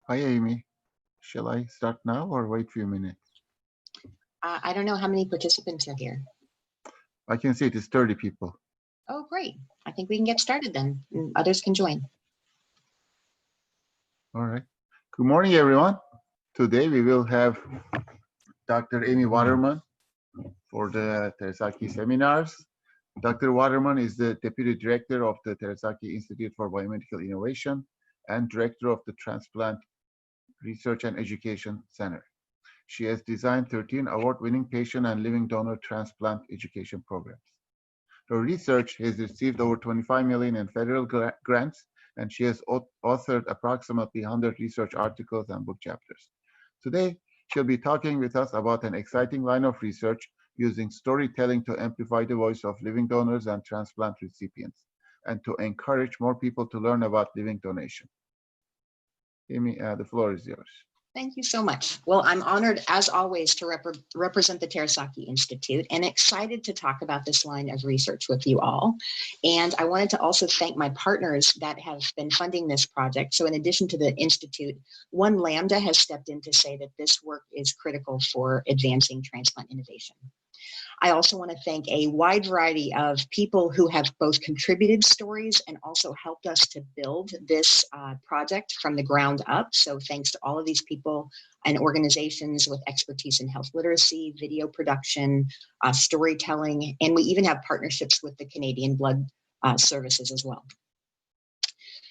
Hi, Amy. Shall I start now or wait a few minutes? I don't know how many participants are here. I can see it is 30 people. Oh, great. I think we can get started then. And others can join. All right. Good morning, everyone. Today we will have Dr. Amy Waterman for the Terasaki seminars. Dr. Waterman is the Deputy Director of the Terasaki Institute for Biomedical Innovation and Director of the Transplant Research and Education Center. She has designed 13 award-winning patient and living donor transplant education programs. Her research has received over 25 million in federal grants, and she has authored approximately 100 research articles and book chapters. Today, she'll be talking with us about an exciting line of research using storytelling to amplify the voice of living donors and transplant recipients, and to encourage more people to learn about living donation. Amy, the floor is yours. Thank you so much. Well, I'm honored, as always, to represent the Terasaki Institute and excited to talk about this line of research with you all. And I wanted to also thank my partners that have been funding this project. So in addition to the Institute, One Lambda has stepped in to say that this work is critical for advancing transplant innovation. I also want to thank a wide variety of people who have both contributed stories and also helped us to build this project from the ground up. So thanks to all of these people and organizations with expertise in health literacy, video production, storytelling, and we even have partnerships with the Canadian Blood Services as well.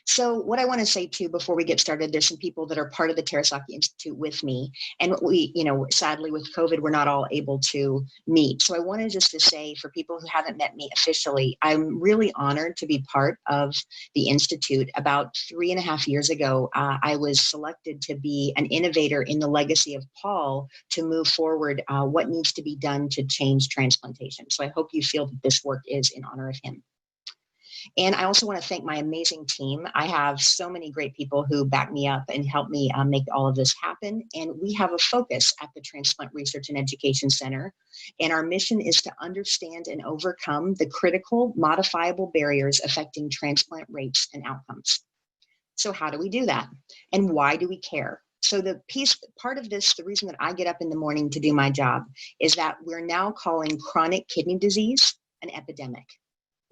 So what I want to say too, before we get started, there's some people that are part of the Terasaki Institute with me. And we, sadly with COVID, we're not all able to meet. So I wanted just to say for people who haven't met me officially, I'm really honored to be part of the Institute. About 3.5 years ago, I was selected to be an innovator in the legacy of Paul to move forward what needs to be done to change transplantation. So I hope you feel that this work is in honor of him. And I also want to thank my amazing team. I have so many great people who back me up and help me make all of this happen. And we have a focus at the Transplant Research and Education Center. And our mission is to understand and overcome the critical modifiable barriers affecting transplant rates and outcomes. So how do we do that? And why do we care? So part of this, the reason that I get up in the morning to do my job is that we're now calling chronic kidney disease an epidemic.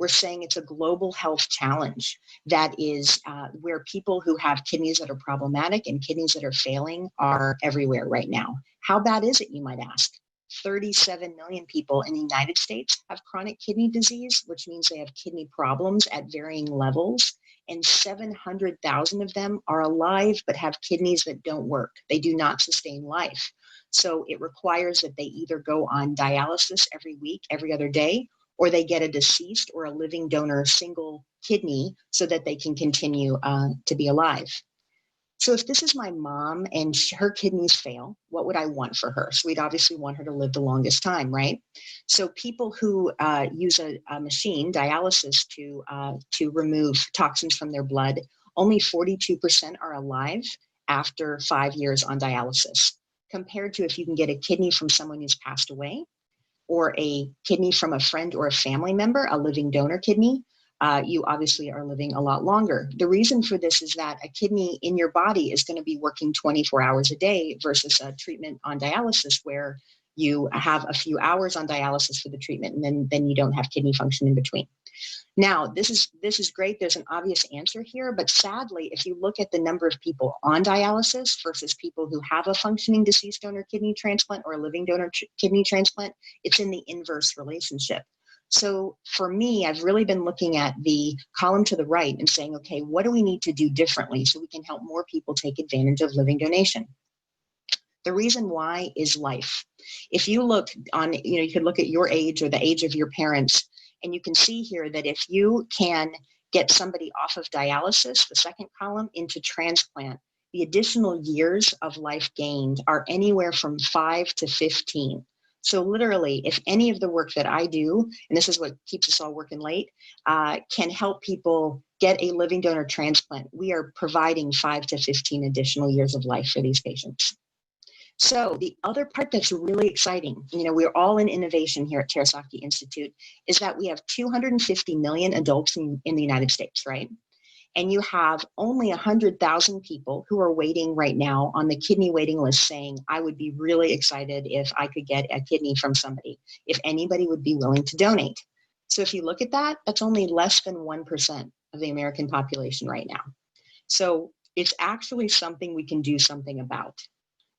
We're saying it's a global health challenge that is where people who have kidneys that are problematic and kidneys that are failing are everywhere right now. How bad is it, you might ask? 37 million people in the United States have chronic kidney disease, which means they have kidney problems at varying levels. And 700,000 of them are alive but have kidneys that don't work. They do not sustain life. So it requires that they either go on dialysis every week, every other day, or they get a deceased or a living donor single kidney so that they can continue to be alive. So if this is my mom and her kidneys fail, what would I want for her? So we'd obviously want her to live the longest time, right? So people who use a machine, dialysis, to remove toxins from their blood, only 42% are alive after 5 years on dialysis, compared to if you can get a kidney from someone who's passed away, or a kidney from a friend or a family member, a living donor kidney, you obviously are living a lot longer. The reason for this is that a kidney in your body is going to be working 24 hours a day versus a treatment on dialysis where you have a few hours on dialysis for the treatment and then you don't have kidney function in between. Now, this is great. There's an obvious answer here, but sadly, if you look at the number of people on dialysis versus people who have a functioning deceased donor kidney transplant or a living donor kidney transplant, it's in the inverse relationship. So for me, I've really been looking at the column to the right and saying, okay, what do we need to do differently so we can help more people take advantage of living donation? The reason why is life. If you look on, you could look at your age or the age of your parents, and you can see here that if you can get somebody off of dialysis, the second column, into transplant, the additional years of life gained are anywhere from 5 to 15. So literally, if any of the work that I do, and this is what keeps us all working late, can help people get a living donor transplant, we are providing 5 to 15 additional years of life for these patients. So the other part that's really exciting, we're all in innovation here at Terasaki Institute, is that we have 250 million adults in the United States, right? and you have only 100,000 people who are waiting right now on the kidney waiting list saying, I would be really excited if I could get a kidney from somebody, if anybody would be willing to donate. So if you look at that, that's only less than 1% of the American population right now. So it's actually something we can do something about.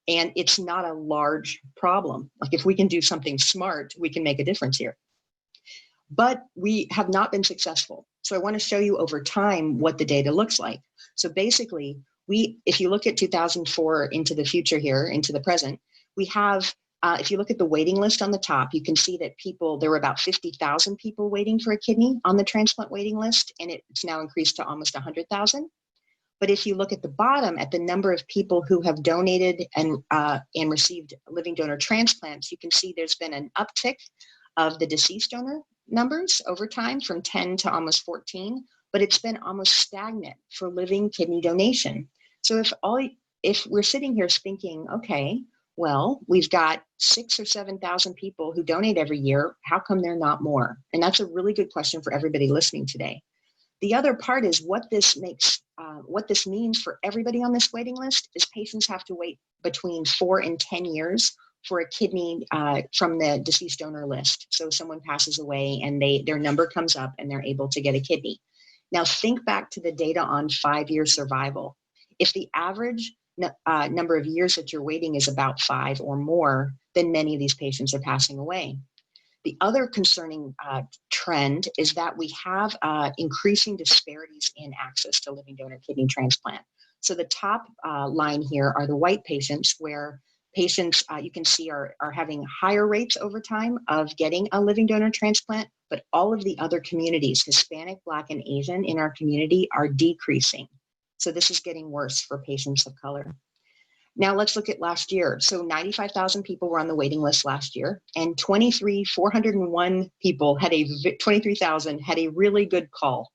And it's not a large problem. Like if we can do something smart, we can make a difference here. But we have not been successful. So I want to show you over time what the data looks like. So basically, if you look at 2004 into the future here, into the present, we have, if you look at the waiting list on the top, you can see that there were about 50,000 people waiting for a kidney on the transplant waiting list, and it's now increased to almost 100,000. But if you look at the bottom at the number of people who have donated and received living donor transplants, you can see there's been an uptick of the deceased donor numbers over time from 10 to almost 14, but it's been almost stagnant for living kidney donation. So if we're sitting here thinking, okay, well, we've got 6,000 or 7,000 people who donate every year, how come they're not more? And that's a really good question for everybody listening today. The other part is what this means for everybody on this waiting list is patients have to wait between 4 and 10 years for a kidney from the deceased donor list. So someone passes away and their number comes up and they're able to get a kidney. Now think back to the data on 5-year survival. If the average number of years that you're waiting is about 5 or more, then many of these patients are passing away. The other concerning trend is that we have increasing disparities in access to living donor kidney transplant. So the top line here are the white patients, where patients you can see are having higher rates over time of getting a living donor transplant, but all of the other communities, Hispanic, Black, and Asian in our community, are decreasing. So this is getting worse for patients of color. Now let's look at last year. So 95,000 people were on the waiting list last year, and 401 people 23,000 had a really good call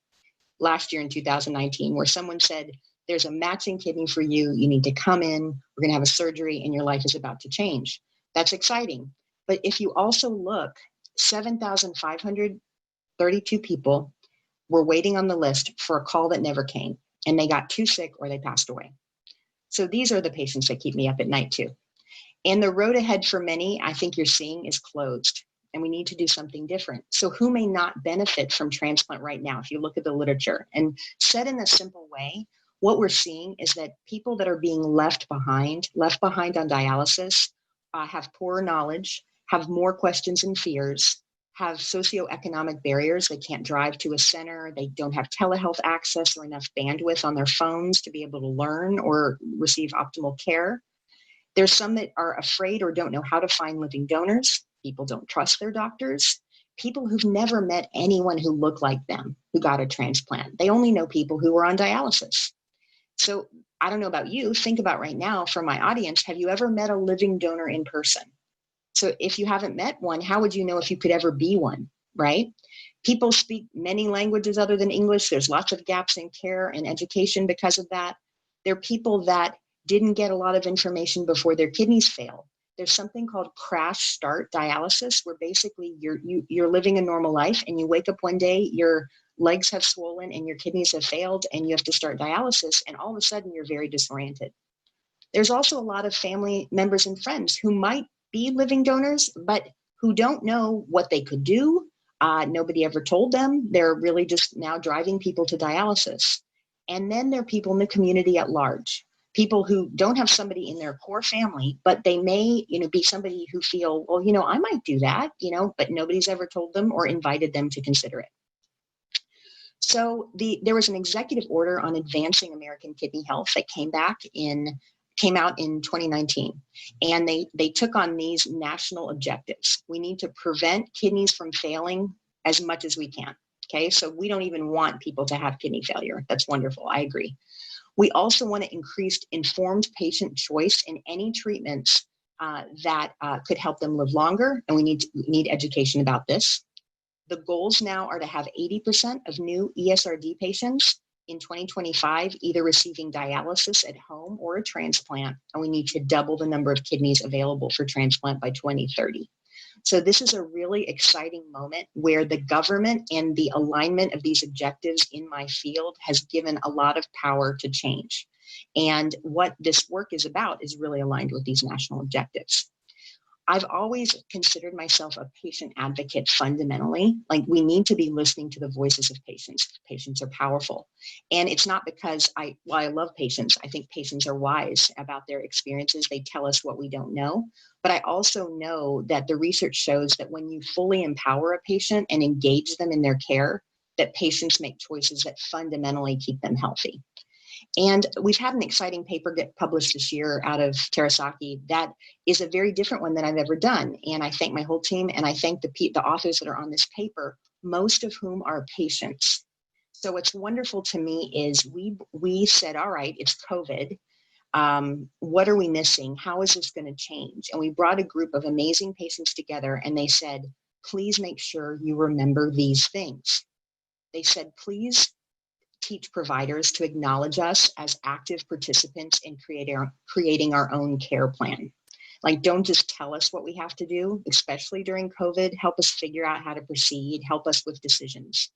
last year in 2019, where someone said, there's a matching kidney for you. You need to come in. We're going to have a surgery and your life is about to change. That's exciting. But if you also look, 7,532 people were waiting on the list for a call that never came, and they got too sick or they passed away. So these are the patients that keep me up at night too. And the road ahead for many, I think you're seeing, is closed, and we need to do something different. So who may not benefit from transplant right now? If you look at the literature, and said in a simple way, what we're seeing is that people that are being left behind on dialysis, have poorer knowledge, have more questions and fears, have socioeconomic barriers. They can't drive to a center. They don't have telehealth access or enough bandwidth on their phones to be able to learn or receive optimal care. There's some that are afraid or don't know how to find living donors. People don't trust their doctors. People who've never met anyone who looked like them who got a transplant. They only know people who were on dialysis. So I don't know about you, think about right now for my audience, have you ever met a living donor in person? So if you haven't met one, how would you know if you could ever be one, right? People speak many languages other than English. There's lots of gaps in care and education because of that. There are people that didn't get a lot of information before their kidneys fail. There's something called crash start dialysis, where basically you're living a normal life and you wake up one day, your legs have swollen and your kidneys have failed and you have to start dialysis, and all of a sudden you're very disoriented. There's also a lot of family members and friends who might be living donors, but who don't know what they could do. Nobody ever told them. They're really just now driving people to dialysis. And then there are people in the community at large, people who don't have somebody in their core family, but they may, be somebody who feel, well, I might do that, but nobody's ever told them or invited them to consider it. So there was an executive order on advancing American kidney health that came out in 2019, and they took on these national objectives. We need to prevent kidneys from failing as much as we can. Okay, so we don't even want people to have kidney failure. That's wonderful. I agree. We also want to increase informed patient choice in any treatments that could help them live longer, and we need education about this. The goals now are to have 80% of new ESRD patients in 2025 either receiving dialysis at home or a transplant, and we need to double the number of kidneys available for transplant by 2030. So this is a really exciting moment where the government and the alignment of these objectives in my field has given a lot of power to change. And what this work is about is really aligned with these national objectives. I've always considered myself a patient advocate fundamentally. Like, we need to be listening to the voices of patients. Patients are powerful. And it's not because I love patients. I think patients are wise about their experiences. They tell us what we don't know. But I also know that the research shows that when you fully empower a patient and engage them in their care, that patients make choices that fundamentally keep them healthy. And we've had an exciting paper get published this year out of Terasaki that is a very different one than I've ever done. And I thank my whole team, and I thank the authors that are on this paper, most of whom are patients. So what's wonderful to me is we said, all right, it's COVID. What are we missing? How is this going to change? And we brought a group of amazing patients together, and they said, please make sure you remember these things. They said, please teach providers to acknowledge us as active participants in creating our own care plan. Like, don't just tell us what we have to do, especially during COVID. Help us figure out how to proceed. Help us with decisions.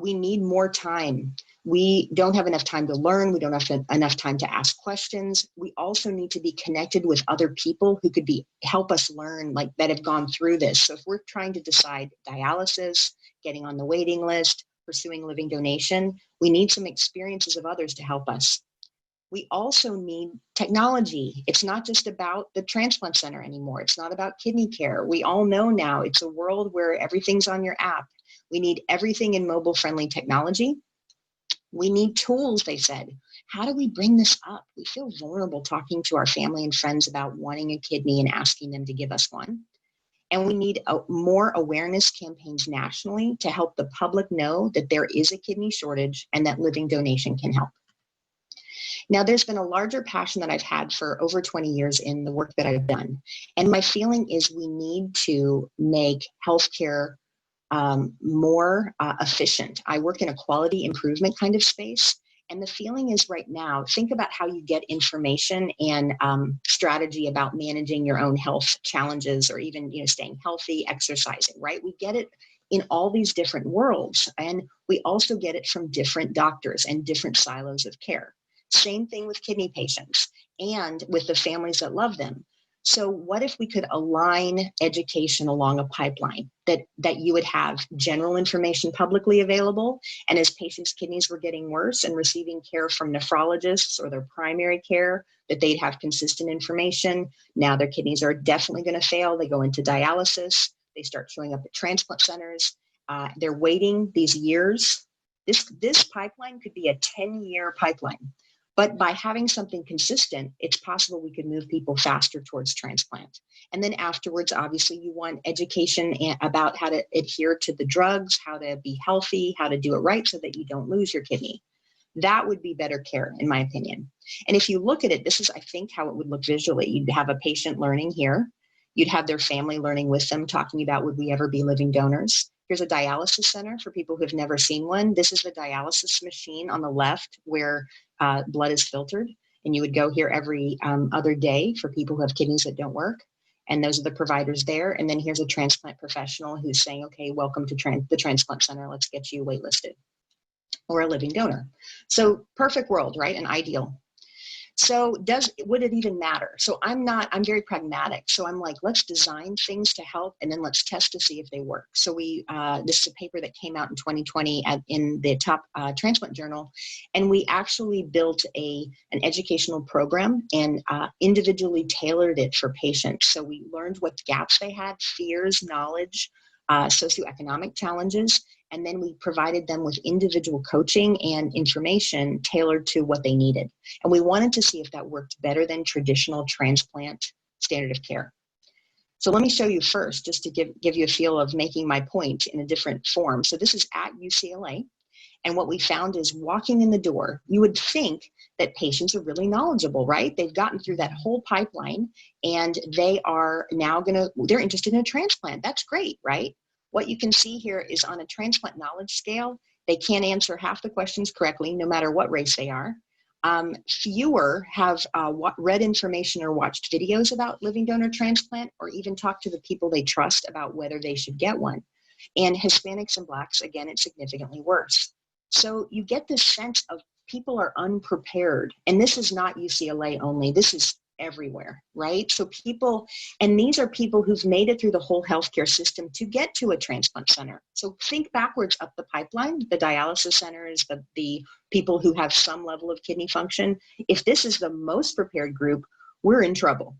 We need more time. We don't have enough time to learn. We don't have enough time to ask questions. We also need to be connected with other people who could help us learn, like, that have gone through this. So if we're trying to decide dialysis, getting on the waiting list, pursuing living donation, we need some experiences of others to help us. We also need technology. It's not just about the transplant center anymore. It's not about kidney care. We all know now it's a world where everything's on your app. We need everything in mobile-friendly technology. We need tools, they said. How do we bring this up? We feel vulnerable talking to our family and friends about wanting a kidney and asking them to give us one. And we need more awareness campaigns nationally to help the public know that there is a kidney shortage and that living donation can help. Now, there's been a larger passion that I've had for over 20 years in the work that I've done. And my feeling is we need to make healthcare more efficient. I work in a quality improvement kind of space. And the feeling is right now, think about how you get information and strategy about managing your own health challenges, or even, staying healthy, exercising, right? We get it in all these different worlds. And we also get it from different doctors and different silos of care. Same thing with kidney patients and with the families that love them. So what if we could align education along a pipeline that you would have general information publicly available, and as patients' kidneys were getting worse and receiving care from nephrologists or their primary care, that they'd have consistent information. Now their kidneys are definitely going to fail. They go into dialysis. They start showing up at transplant centers. They're waiting these years. This pipeline could be a 10-year pipeline. But by having something consistent, it's possible we could move people faster towards transplant. And then afterwards, obviously, you want education about how to adhere to the drugs, how to be healthy, how to do it right so that you don't lose your kidney. That would be better care, in my opinion. And if you look at it, this is, I think, how it would look visually. You'd have a patient learning here. You'd have their family learning with them, talking about, would we ever be living donors? Here's a dialysis center for people who've never seen one. This is the dialysis machine on the left where blood is filtered. And you would go here every other day for people who have kidneys that don't work. And those are the providers there. And then here's a transplant professional who's saying, okay, welcome to the transplant center. Let's get you waitlisted, or a living donor. So perfect world, right? An ideal. So would it even matter? So I'm very pragmatic. So I'm like, let's design things to help, and then let's test to see if they work. So this is a paper that came out in 2020 in the top transplant journal. And we actually built an educational program and individually tailored it for patients. So we learned what gaps they had, fears, knowledge, socioeconomic challenges. And then we provided them with individual coaching and information tailored to what they needed. And we wanted to see if that worked better than traditional transplant standard of care. So let me show you first, just to give you a feel of making my point in a different form. So this is at UCLA. And what we found is, walking in the door, you would think that patients are really knowledgeable, right? They've gotten through that whole pipeline, and they are now they're interested in a transplant. That's great, right? What you can see here is, on a transplant knowledge scale, they can't answer half the questions correctly, no matter what race they are. Fewer have read information or watched videos about living donor transplant, or even talked to the people they trust about whether they should get one. And Hispanics and Blacks, again, it's significantly worse. So you get this sense of people are unprepared. And this is not UCLA only, this is everywhere, right? So people, and these are people who've made it through the whole healthcare system to get to a transplant center. So think backwards up the pipeline, the dialysis centers, the people who have some level of kidney function. If this is the most prepared group, we're in trouble.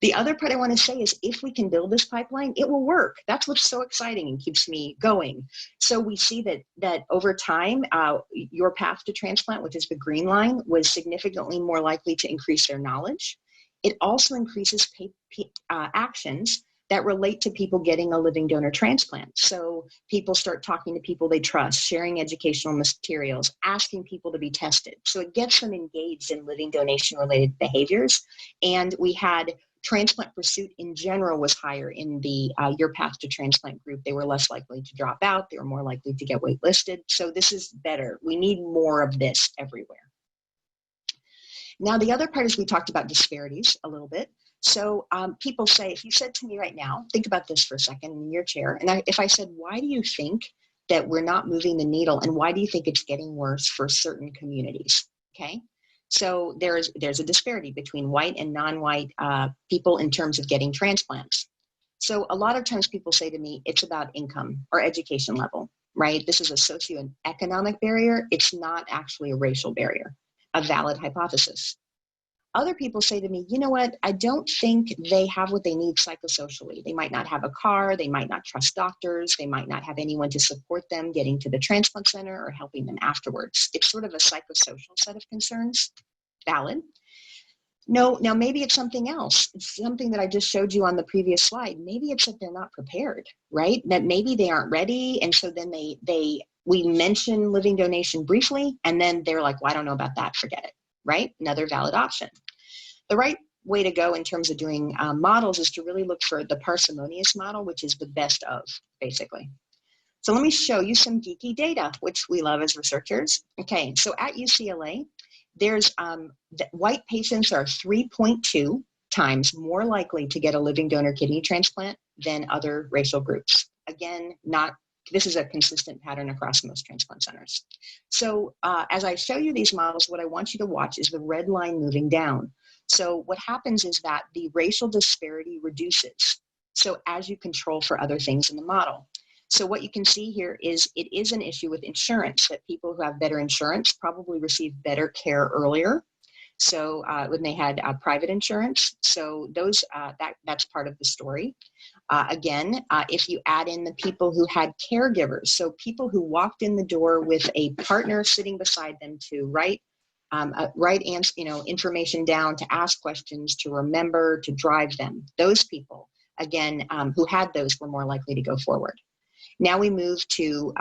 The other part I want to say is if we can build this pipeline, it will work. That's what's so exciting and keeps me going. So we see that over time, your path to transplant, which is the green line, was significantly more likely to increase their knowledge. It also increases actions that relate to people getting a living donor transplant. So people start talking to people they trust, sharing educational materials, asking people to be tested. So it gets them engaged in living donation related behaviors. And we had transplant pursuit in general was higher in the Your Path to Transplant group. They were less likely to drop out. They were more likely to get waitlisted. So this is better. We need more of this everywhere. Now, the other part is we talked about disparities a little bit. So people say, if you said to me right now, think about this for a second in your chair, and if I said, why do you think that we're not moving the needle, and why do you think it's getting worse for certain communities? Okay, so there's a disparity between white and non-white people in terms of getting transplants. So a lot of times people say to me, it's about income or education level, right? This is a socioeconomic barrier. It's not actually a racial barrier, a valid hypothesis. Other people say to me, you know what, I don't think they have what they need psychosocially. They might not have a car, they might not trust doctors, they might not have anyone to support them getting to the transplant center or helping them afterwards. It's sort of a psychosocial set of concerns. Valid. No, now maybe it's something else. It's something that I just showed you on the previous slide. Maybe it's that they're not prepared, right? That maybe they aren't ready, and so then we mention living donation briefly, and then they're like, well, I don't know about that, forget it, right? Another valid option. The right way to go in terms of doing models is to really look for the Parsimonious model, which is the best of, basically. So let me show you some geeky data, which we love as researchers. Okay, so at UCLA, there's white patients are 3.2 times more likely to get a living donor kidney transplant than other racial groups. Again, this is a consistent pattern across most transplant centers. So as I show you these models, what I want you to watch is the red line moving down. So what happens is that the racial disparity reduces. So as you control for other things in the model. So what you can see here is it is an issue with insurance, that people who have better insurance probably receive better care earlier. So when they had private insurance, so those that's part of the story. Again, if you add in the people who had caregivers, so people who walked in the door with a partner sitting beside them to write information down, to ask questions, to remember, to drive them. Those people, again, who had those were more likely to go forward. Now we move to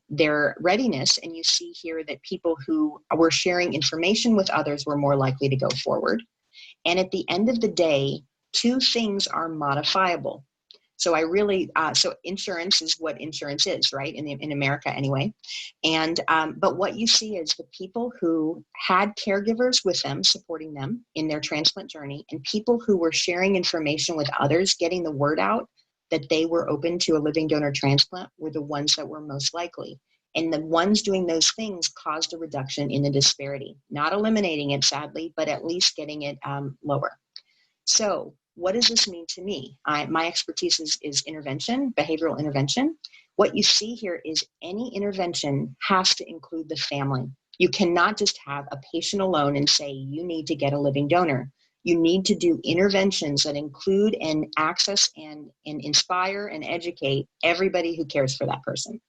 their readiness, and you see here that people who were sharing information with others were more likely to go forward. And at the end of the day, two things are modifiable. So so insurance is what insurance is, right? In America anyway. And, but what you see is the people who had caregivers with them, supporting them in their transplant journey, and people who were sharing information with others, getting the word out that they were open to a living donor transplant, were the ones that were most likely. And the ones doing those things caused a reduction in the disparity, not eliminating it, sadly, but at least getting it lower. So what does this mean to me? My expertise is intervention, behavioral intervention. What you see here is any intervention has to include the family. You cannot just have a patient alone and say, you need to get a living donor. You need to do interventions that include and access and inspire and educate everybody who cares for that person.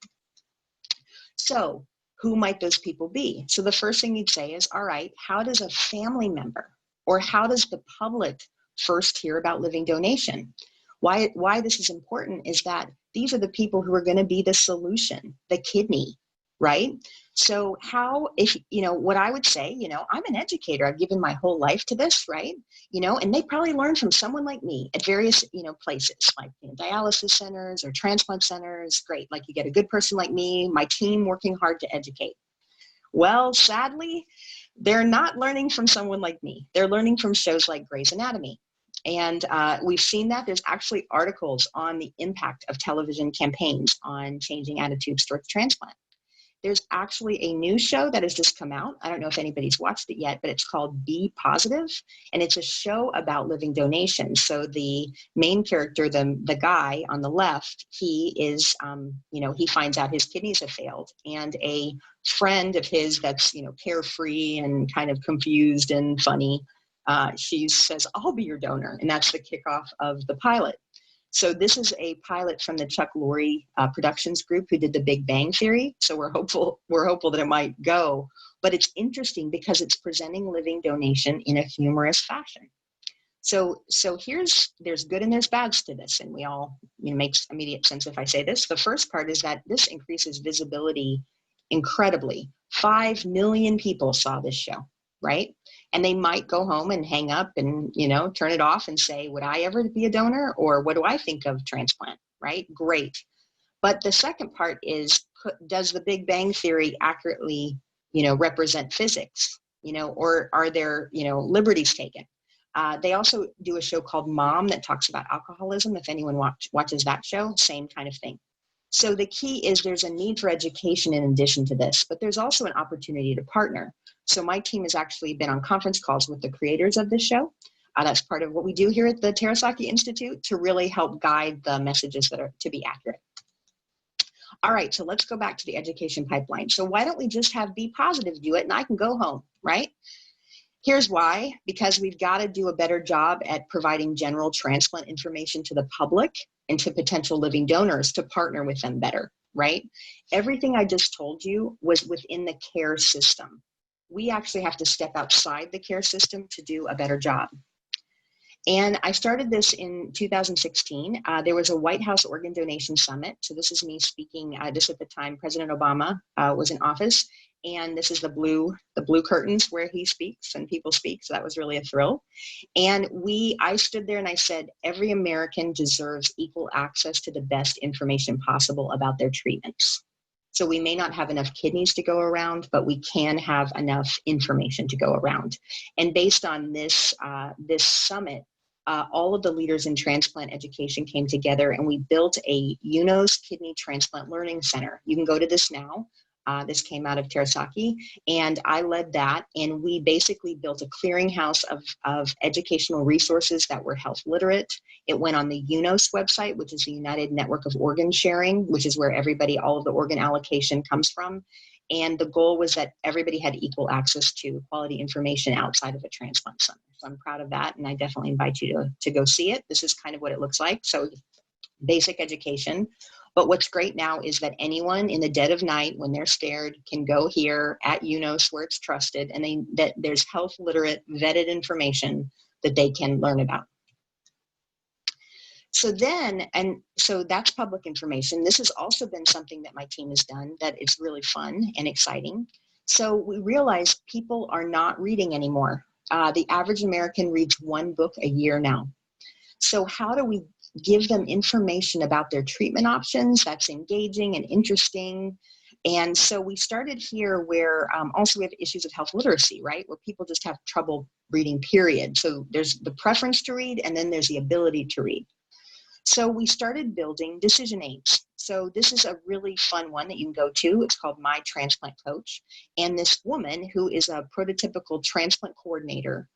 So who might those people be? So the first thing you'd say is, all right, how does a family member or how does the public first hear about living donation? Why this is important is that these are the people who are going to be the solution, the kidney, right? So what I would say, I'm an educator. I've given my whole life to this, right? And they probably learned from someone like me at various, places like dialysis centers or transplant centers. Great. Like you get a good person like me, my team working hard to educate. Well, sadly, they're not learning from someone like me. They're learning from shows like Grey's Anatomy. And we've seen that there's actually articles on the impact of television campaigns on changing attitudes towards transplant. There's actually a new show that has just come out. I don't know if anybody's watched it yet, but it's called Be Positive, and it's a show about living donations. So the main character, the guy on the left, he is, he finds out his kidneys have failed, and a friend of his that's, carefree and kind of confused and funny, she says, "I'll be your donor," and that's the kickoff of the pilot. So this is a pilot from the Chuck Lorre Productions group who did The Big Bang Theory. So we're hopeful that it might go. But it's interesting because it's presenting living donation in a humorous fashion. So there's good and there's bads to this, and we all, makes immediate sense if I say this. The first part is that this increases visibility incredibly. 5 million people saw this show, right? And they might go home and hang up and, turn it off and say, would I ever be a donor? Or what do I think of transplant, right? Great. But the second part is, does the Big Bang Theory accurately, represent physics, or are there, liberties taken? They also do a show called Mom that talks about alcoholism. If anyone watches that show, same kind of thing. So the key is there's a need for education in addition to this, but there's also an opportunity to partner. So my team has actually been on conference calls with the creators of this show. That's part of what we do here at the Terasaki Institute to really help guide the messages that are to be accurate. All right, so let's go back to the education pipeline. So why don't we just have Be Positive do it and I can go home, right? Here's why: because we've got to do a better job at providing general transplant information to the public and to potential living donors to partner with them better, right? Everything I just told you was within the care system. We actually have to step outside the care system to do a better job. And I started this in 2016. There was a White House Organ Donation Summit. So this is me speaking just at the time President Obama was in office. And this is the blue curtains where he speaks and people speak. So that was really a thrill. And I stood there and I said, every American deserves equal access to the best information possible about their treatments. So we may not have enough kidneys to go around, but we can have enough information to go around. And based on this summit, all of the leaders in transplant education came together and we built a UNOS Kidney Transplant Learning Center. You can go to this now. This came out of Terasaki, and I led that, and we basically built a clearinghouse of educational resources that were health literate. It went on the UNOS website, which is the United Network of Organ Sharing, which is where all of the organ allocation comes from. And the goal was that everybody had equal access to quality information outside of a transplant center. So I'm proud of that, and I definitely invite you to go see it. This is kind of what it looks like. So basic education. But what's great now is that anyone in the dead of night, when they're scared, can go here at UNOS where it's trusted, and that there's health literate, vetted information that they can learn about. So that's public information. This has also been something that my team has done that is really fun and exciting. So we realized people are not reading anymore. The average American reads 1 book a year now. So how do we give them information about their treatment options that's engaging and interesting? And so we started here where also we have issues of health literacy, right? Where people just have trouble reading, period. So there's the preference to read, and then there's the ability to read. So we started building decision aids. So this is a really fun one that you can go to. It's called My Transplant Coach. And this woman, who is a prototypical transplant coordinator,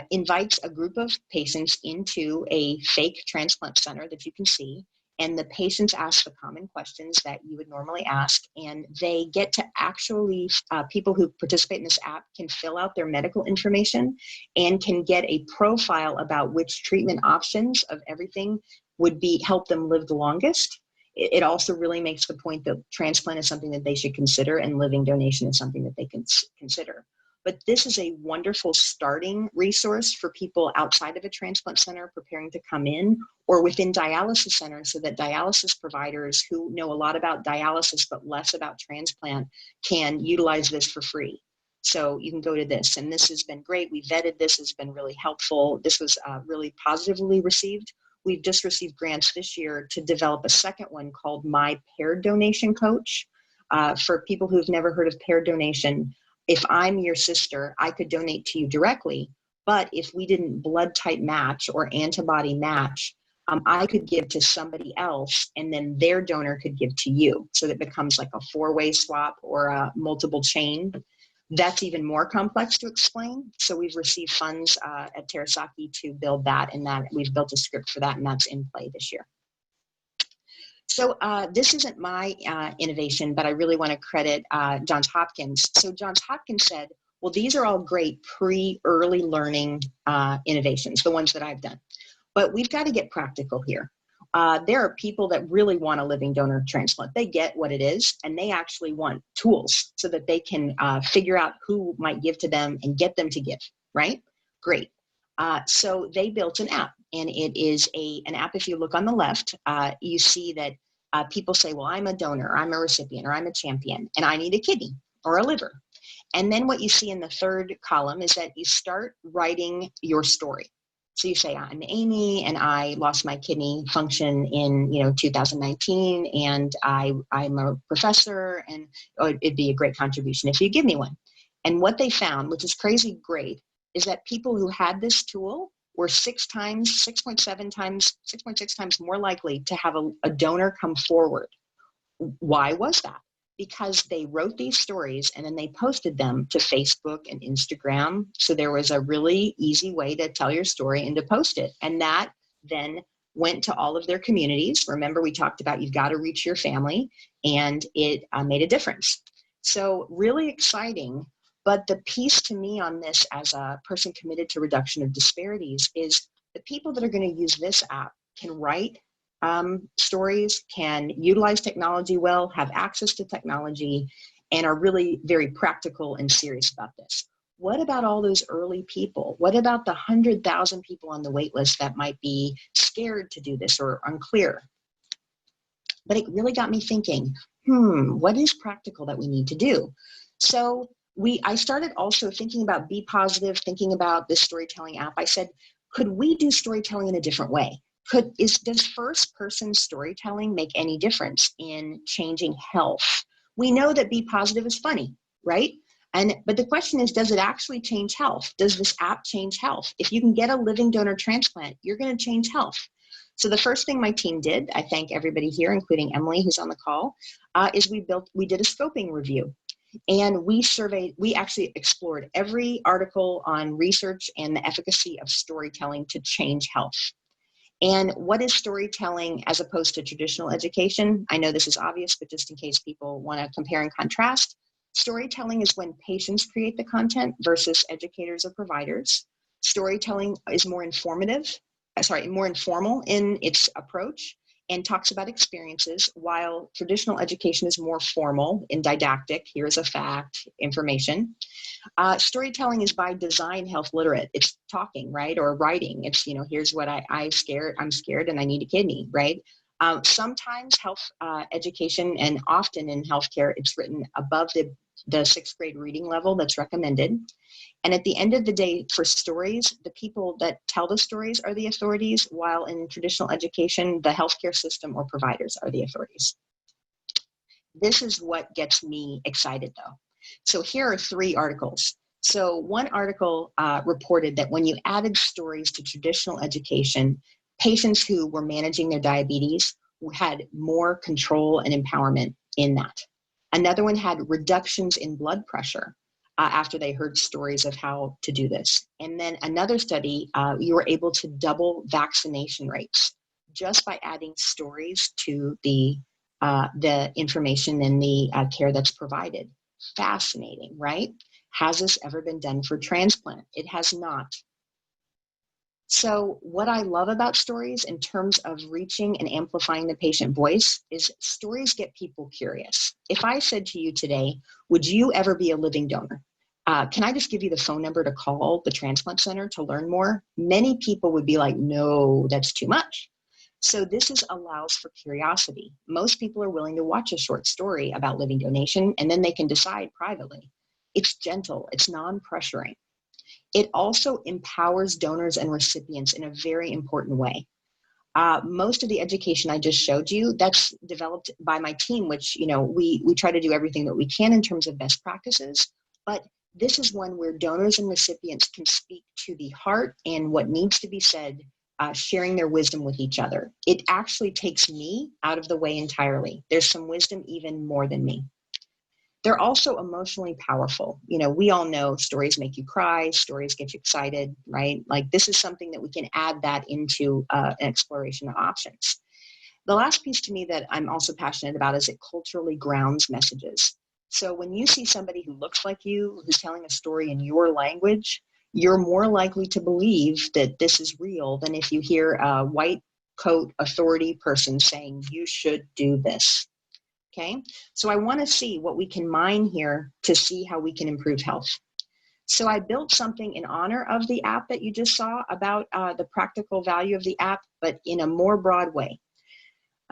invites a group of patients into a fake transplant center that you can see. And the patients ask the common questions that you would normally ask. And they get to actually, people who participate in this app can fill out their medical information and can get a profile about which treatment options of everything would help them live the longest. It also really makes the point that transplant is something that they should consider, and living donation is something that they can consider. But this is a wonderful starting resource for people outside of a transplant center preparing to come in, or within dialysis centers, so that dialysis providers who know a lot about dialysis but less about transplant can utilize this for free. So you can go to this, and this has been great. We vetted this, has been really helpful. This was really positively received. We've just received grants this year to develop a second one called My Paired Donation Coach. For people who've never heard of paired donation, if I'm your sister, I could donate to you directly. But if we didn't blood type match or antibody match, I could give to somebody else, and then their donor could give to you. So that becomes like a four-way swap or a multiple chain. That's even more complex to explain. So we've received funds at Terasaki to build that, and that we've built a script for that, and that's in play this year. So this isn't my innovation, but I really want to credit Johns Hopkins. So Johns Hopkins said, well, these are all great early learning innovations, the ones that I've done. But we've got to get practical here. There are people that really want a living donor transplant. They get what it is, and they actually want tools so that they can figure out who might give to them and get them to give, right? Great. So they built an app, and it is an app. If you look on the left, you see that people say, well, I'm a donor, I'm a recipient, or I'm a champion, and I need a kidney or a liver. And then what you see in the third column is that you start writing your story. So you say, I'm Amy, and I lost my kidney function in 2019, and I'm a professor, and it'd be a great contribution if you give me one. And what they found, which is crazy great, is that people who had this tool were 6.6 times more likely to have a donor come forward. Why was that? Because they wrote these stories and then they posted them to Facebook and Instagram. So there was a really easy way to tell your story and to post it. And that then went to all of their communities. Remember, we talked about you've got to reach your family, and it made a difference. So really exciting. But the piece to me on this as a person committed to reduction of disparities is the people that are going to use this app can write stories, can utilize technology well, have access to technology, and are really very practical and serious about this. What about all those early people? What about the 100,000 people on the wait list that might be scared to do this or unclear? But it really got me thinking, what is practical that we need to do? So I started also thinking about Be Positive, thinking about this storytelling app. I said, could we do storytelling in a different way? Does first-person storytelling make any difference in changing health? We know that Be Positive is funny, right? But the question is, does it actually change health? Does this app change health? If you can get a living donor transplant, you're going to change health. So the first thing my team did, I thank everybody here, including Emily, who's on the call, is we did a scoping review. And we actually explored every article on research and the efficacy of storytelling to change health. And what is storytelling as opposed to traditional education? I know this is obvious, but just in case people want to compare and contrast, storytelling is when patients create the content versus educators or providers. Storytelling is more informal in its approach and talks about experiences, while traditional education is more formal and didactic. Here's a fact, information. Storytelling is by design health literate. It's talking, right? Or writing. It's, here's what I'm scared and I need a kidney, right? Sometimes health education, and often in healthcare, it's written above the sixth grade reading level that's recommended. And at the end of the day, for stories, the people that tell the stories are the authorities, while in traditional education, the healthcare system or providers are the authorities. This is what gets me excited, though. So here are 3 articles. So one article reported that when you added stories to traditional education, patients who were managing their diabetes had more control and empowerment in that. Another one had reductions in blood pressure after they heard stories of how to do this. And then another study, you were able to double vaccination rates just by adding stories to the information and the care that's provided. Fascinating, right? Has this ever been done for transplant? It has not. So what I love about stories in terms of reaching and amplifying the patient voice is stories get people curious. If I said to you today, would you ever be a living donor? Can I just give you the phone number to call the transplant center to learn more? Many people would be like, no, that's too much. So this allows for curiosity. Most people are willing to watch a short story about living donation, and then they can decide privately. It's gentle, it's non-pressuring. It also empowers donors and recipients in a very important way. Most of the education I just showed you, that's developed by my team, which, we try to do everything that we can in terms of best practices. But this is one where donors and recipients can speak to the heart and what needs to be said, sharing their wisdom with each other. It actually takes me out of the way entirely. There's some wisdom even more than me. They're also emotionally powerful. We all know stories make you cry, stories get you excited, right? Like, this is something that we can add that into an exploration of options. The last piece to me that I'm also passionate about is it culturally grounds messages. So when you see somebody who looks like you, who's telling a story in your language, you're more likely to believe that this is real than if you hear a white coat authority person saying, you should do this. Okay, so I want to see what we can mine here to see how we can improve health. So I built something in honor of the app that you just saw about the practical value of the app, but in a more broad way.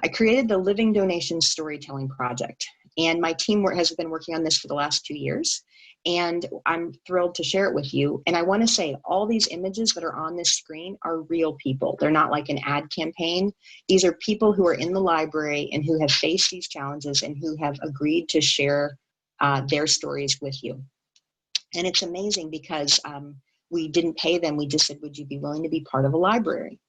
I created the Living Donation Storytelling Project, and my team has been working on this for the last 2 years, and I'm thrilled to share it with you. And I want to say all these images that are on this screen are real people. They're not like an ad campaign. These are people who are in the library and who have faced these challenges and who have agreed to share their stories with you. And it's amazing because we didn't pay them. We just said, would you be willing to be part of a library?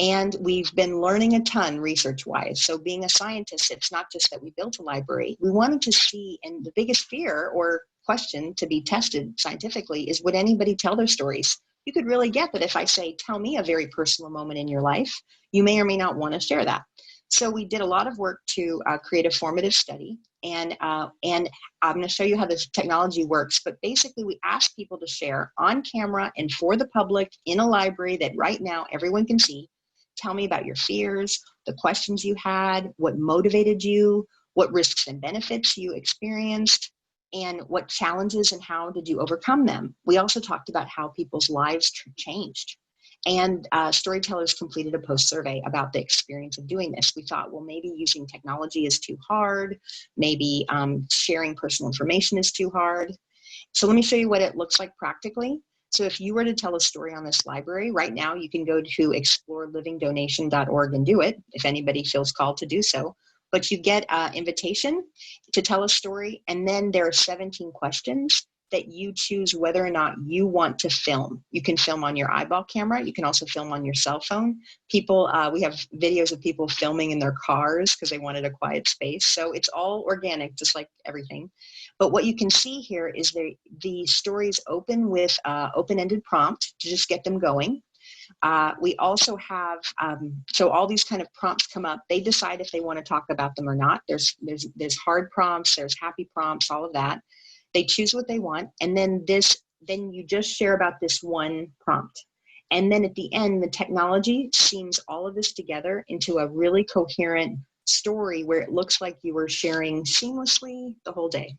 And we've been learning a ton research-wise. So being a scientist, it's not just that we built a library. We wanted to see, and the biggest fear or question to be tested scientifically is, would anybody tell their stories? You could really get that if I say, tell me a very personal moment in your life, you may or may not want to share that. So we did a lot of work to create a formative study. And I'm going to show you how this technology works. But basically, we ask people to share on camera and for the public in a library that right now everyone can see. Tell me about your fears, the questions you had, what motivated you, what risks and benefits you experienced, and what challenges and how did you overcome them. We also talked about how people's lives changed. And storytellers completed a post survey about the experience of doing this. We thought, well, maybe using technology is too hard. Maybe sharing personal information is too hard. So let me show you what it looks like practically. So if you were to tell a story on this library, right now you can go to explorelivingdonation.org and do it, if anybody feels called to do so. But you get an invitation to tell a story, and then there are 17 questions that you choose whether or not you want to film. You can film on your eyeball camera. You can also film on your cell phone. People, we have videos of people filming in their cars because they wanted a quiet space. So it's all organic, just like everything. But what you can see here is the stories open with open-ended prompt to just get them going. We also have, so all these kind of prompts come up. They decide if they want to talk about them or not. There's hard prompts, there's happy prompts, all of that. They choose what they want, and then you just share about this one prompt. And then at the end, the technology seams all of this together into a really coherent story where it looks like you were sharing seamlessly the whole day.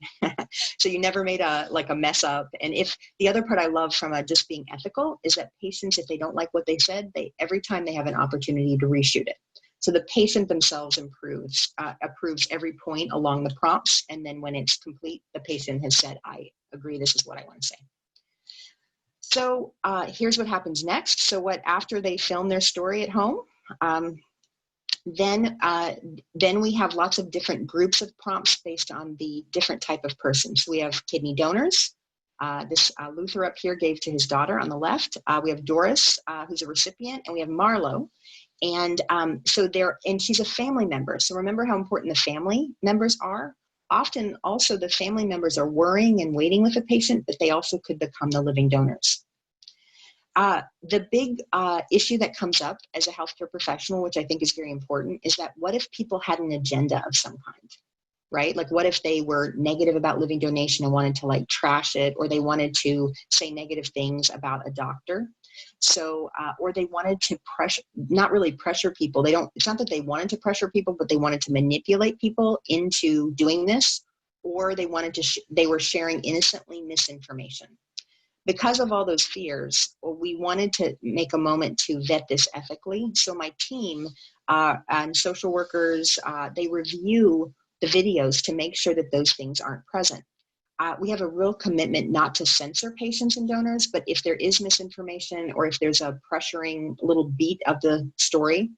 So you never made a mess up. And if the other part I love from just being ethical is that patients, if they don't like what they said, every time they have an opportunity to reshoot it. So the patient themselves approves every point along the prompts. And then when it's complete, the patient has said, I agree, this is what I want to say. So here's what happens next. So after they film their story at home, then we have lots of different groups of prompts based on the different type of person. So we have kidney donors. This Luther up here gave to his daughter on the left. We have Doris, who's a recipient, and we have Marlo. And and she's a family member. So remember how important the family members are. Often also the family members are worrying and waiting with the patient, but they also could become the living donors. The big issue that comes up as a healthcare professional, which I think is very important, is that what if people had an agenda of some kind, right? Like what if they were negative about living donation and wanted to trash it, or they wanted to say negative things about a doctor? So, or they wanted to not really pressure people. It's not that they wanted to pressure people, but they wanted to manipulate people into doing this, or they were sharing innocently misinformation. Because of all those fears, we wanted to make a moment to vet this ethically. So my team and social workers, they review the videos to make sure that those things aren't present. we have a real commitment not to censor patients and donors, but if there is misinformation or if there's a pressuring little beat of the story,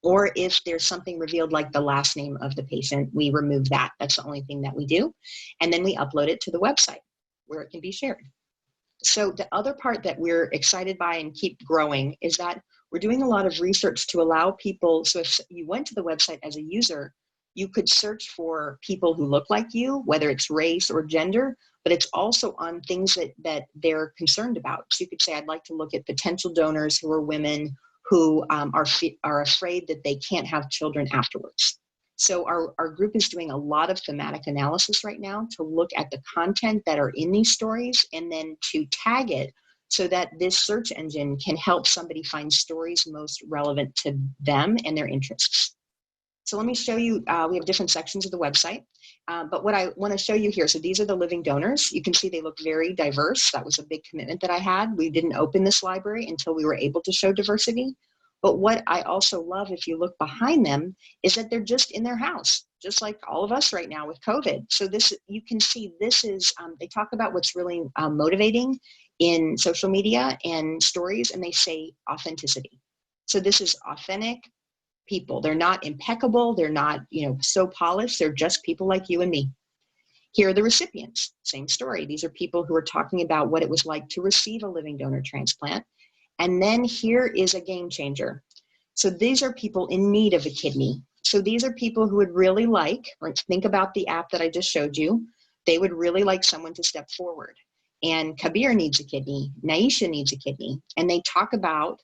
or if there's something revealed like the last name of the patient, we remove that. That's the only thing that we do. And then we upload it to the website where it can be shared. So the other part that we're excited by and keep growing is that we're doing a lot of research to allow people, so if you went to the website as a user, you could search for people who look like you, whether it's race or gender, but it's also on things that they're concerned about. So you could say, I'd like to look at potential donors who are women who are afraid that they can't have children afterwards. So our group is doing a lot of thematic analysis right now to look at the content that are in these stories and then to tag it so that this search engine can help somebody find stories most relevant to them and their interests. So let me show you, we have different sections of the website, but what I want to show you here, so these are the living donors. You can see they look very diverse. That was a big commitment that I had. We didn't open this library until we were able to show diversity. But what I also love, if you look behind them, is that they're just in their house, just like all of us right now with COVID. So this, you can see this is, they talk about what's really motivating in social media and stories, and they say authenticity. So this is authentic people. They're not impeccable. They're not, so polished. They're just people like you and me. Here are the recipients. Same story. These are people who are talking about what it was like to receive a living donor transplant. And then here is a game changer. So these are people in need of a kidney. So these are people who would really like, let's think about the app that I just showed you. They would really like someone to step forward. And Kabir needs a kidney. Naisha needs a kidney. And they talk about,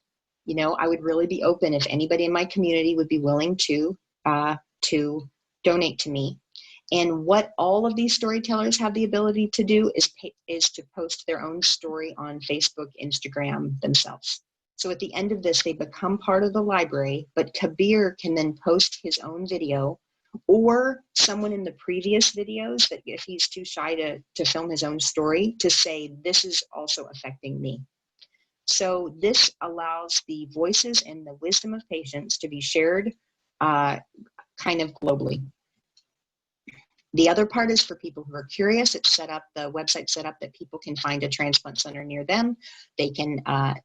I would really be open if anybody in my community would be willing to donate to me. And what all of these storytellers have the ability to do is to post their own story on Facebook, Instagram themselves. So at the end of this, they become part of the library, but Kabir can then post his own video, or someone in the previous videos that if he's too shy to film his own story, to say, this is also affecting me. So this allows the voices and the wisdom of patients to be shared kind of globally. The other part is for people who are curious. It's set up, the website set up that people can find a transplant center near them. They can,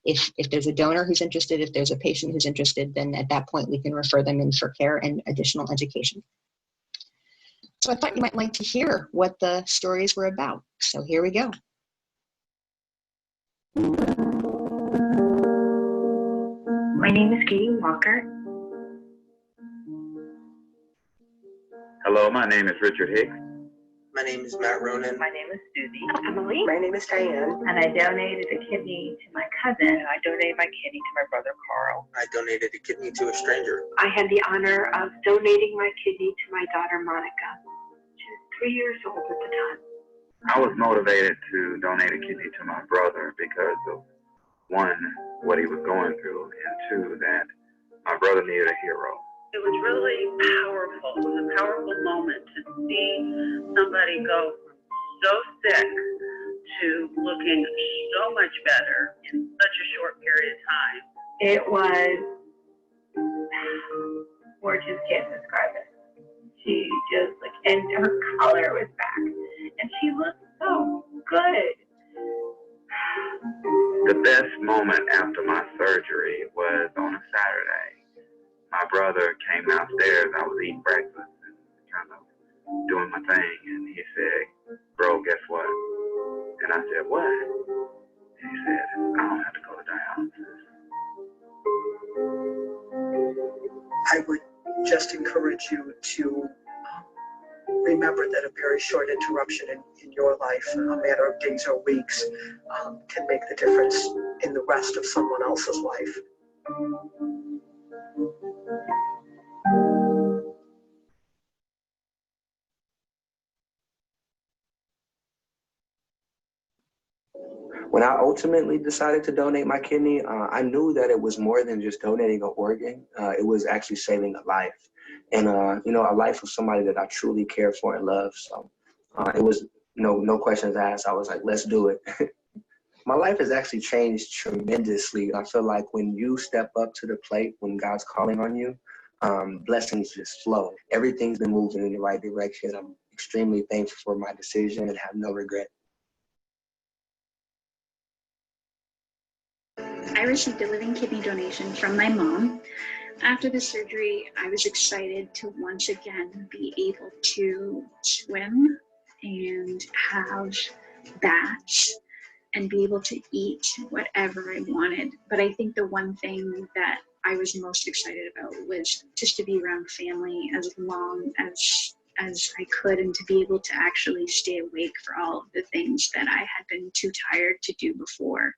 if there's a donor who's interested, if there's a patient who's interested, then at that point we can refer them in for care and additional education. So I thought you might like to hear what the stories were about. So here we go. My name is Katie Walker. Hello, my name is Richard Hicks. My name is Matt Ronan. My name is Susie. Emily. My name is Diane. And I donated a kidney to my cousin. And I donated my kidney to my brother Carl. I donated a kidney to a stranger. I had the honor of donating my kidney to my daughter Monica. She was 3 years old at the time. I was motivated to donate a kidney to my brother because of, one, what he was going through, and two, that my brother needed a hero. It was really powerful. It was a powerful moment to see somebody go from so sick to looking so much better in such a short period of time. It was, words just can't describe it. She just and her color was back. And she looked so good. The best moment after my surgery was on a Saturday. My brother came downstairs. I was eating breakfast and kind of doing my thing, and he said, "Bro, guess what?" And I said, "What?" And he said, "I don't have to go to dialysis." I would just encourage you to remember that a very short interruption in your life, a matter of days or weeks, can make the difference in the rest of someone else's life. When I ultimately decided to donate my kidney, I knew that it was more than just donating an organ. It was actually saving a life. And, a life of somebody that I truly care for and love. So it was, no questions asked. I was like, let's do it. My life has actually changed tremendously. I feel like when you step up to the plate, when God's calling on you, blessings just flow. Everything's been moving in the right direction. I'm extremely thankful for my decision and have no regret. I received a living kidney donation from my mom. After the surgery, I was excited to once again be able to swim and have baths and be able to eat whatever I wanted. But I think the one thing that I was most excited about was just to be around family as long as I could, and to be able to actually stay awake for all of the things that I had been too tired to do before.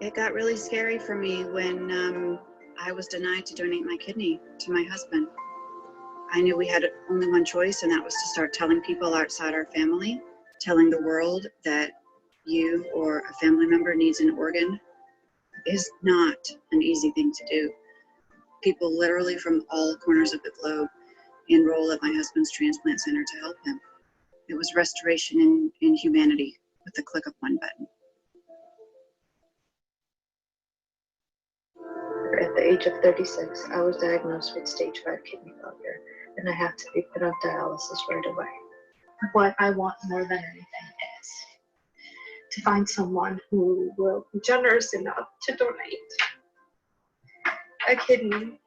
It got really scary for me when I was denied to donate my kidney to my husband. I knew we had only one choice, and that was to start telling people outside our family, telling the world that you or a family member needs an organ is not an easy thing to do. People literally from all corners of the globe enroll at my husband's transplant center to help him. It was restoration in humanity with the click of one button. At the age of 36, I was diagnosed with stage 5 kidney failure, and I have to be put on dialysis right away. What I want more than anything is to find someone who will be generous enough to donate a kidney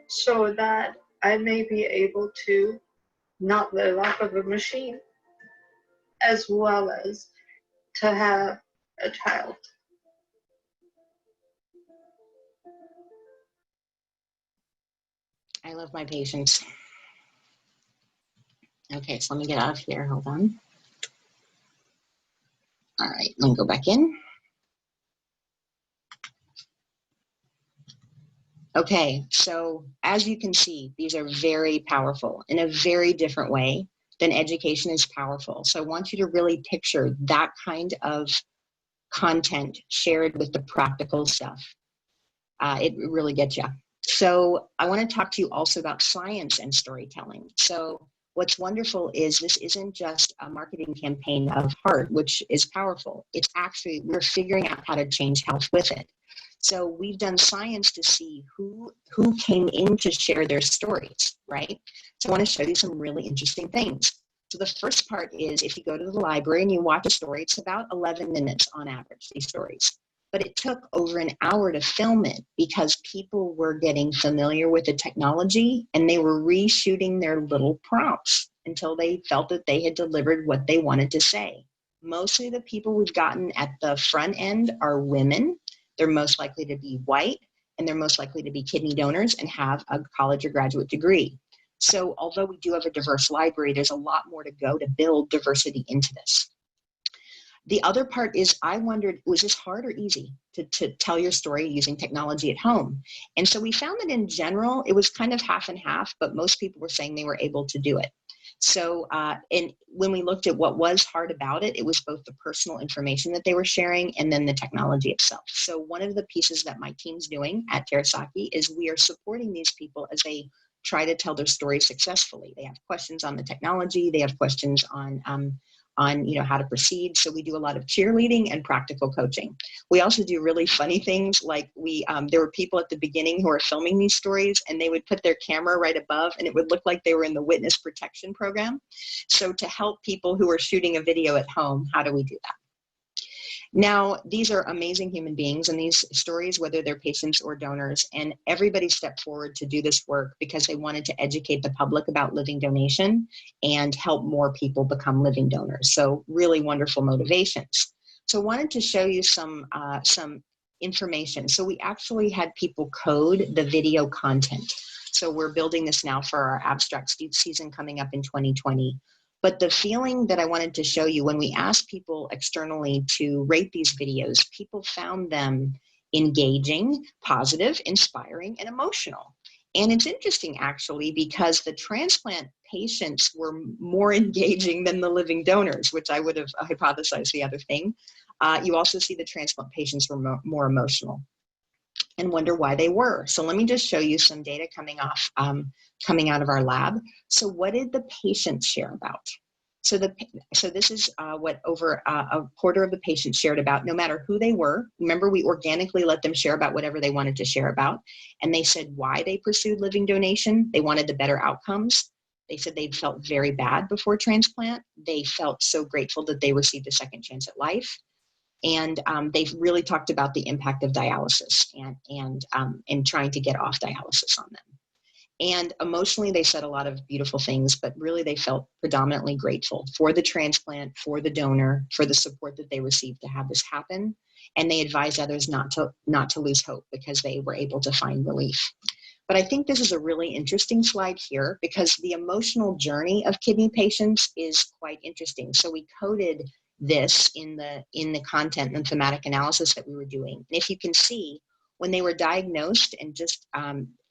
so that I may be able to not live off of a machine, as well as to have a child. I love my patients. Okay, so let me get out of here. Hold on. All right, let me go back in. Okay, so as you can see, these are very powerful in a very different way than education is powerful. So I want you to really picture that kind of content shared with the practical stuff. It really gets you. So I want to talk to you also about science and storytelling. So what's wonderful is this isn't just a marketing campaign of heart, which is powerful. It's actually, we're figuring out how to change health with it. So we've done science to see who came in to share their stories, right? So I want to show you some really interesting things. So the first part is if you go to the library and you watch a story, it's about 11 minutes on average, these stories. But it took over an hour to film it because people were getting familiar with the technology and they were reshooting their little prompts until they felt that they had delivered what they wanted to say. Mostly the people we've gotten at the front end are women. They're most likely to be white, and they're most likely to be kidney donors and have a college or graduate degree. So although we do have a diverse library, there's a lot more to go to build diversity into this. The other part is I wondered, was this hard or easy to tell your story using technology at home? And so we found that in general, it was kind of half and half, but most people were saying they were able to do it. So and when we looked at what was hard about it, it was both the personal information that they were sharing and then the technology itself. So one of the pieces that my team's doing at Terasaki is we are supporting these people as they try to tell their story successfully. They have questions on the technology, they have questions on how to proceed. So we do a lot of cheerleading and practical coaching. We also do really funny things like there were people at the beginning who are filming these stories and they would put their camera right above and it would look like they were in the witness protection program. So to help people who are shooting a video at home, how do we do that? Now, these are amazing human beings and these stories, whether they're patients or donors, and everybody stepped forward to do this work because they wanted to educate the public about living donation and help more people become living donors. So really wonderful motivations. So I wanted to show you some information. So we actually had people code the video content. So we're building this now for our abstract season coming up in 2020. But the feeling that I wanted to show you when we asked people externally to rate these videos, people found them engaging, positive, inspiring, and emotional. And it's interesting actually because the transplant patients were more engaging than the living donors, which I would have hypothesized the other thing. You also see the transplant patients were more emotional and wonder why they were. So let me just show you some data coming out of our lab. So what did the patients share about? So this is what over a quarter of the patients shared about, no matter who they were. Remember, we organically let them share about whatever they wanted to share about. And they said why they pursued living donation. They wanted the better outcomes. They said they felt very bad before transplant. They felt so grateful that they received a second chance at life. And they've really talked about the impact of dialysis and trying to get off dialysis on them. And emotionally, they said a lot of beautiful things, but really they felt predominantly grateful for the transplant, for the donor, for the support that they received to have this happen. And they advised others not to lose hope because they were able to find relief. But I think this is a really interesting slide here because the emotional journey of kidney patients is quite interesting. So we coded this in the content and thematic analysis that we were doing. And if you can see, when they were diagnosed and just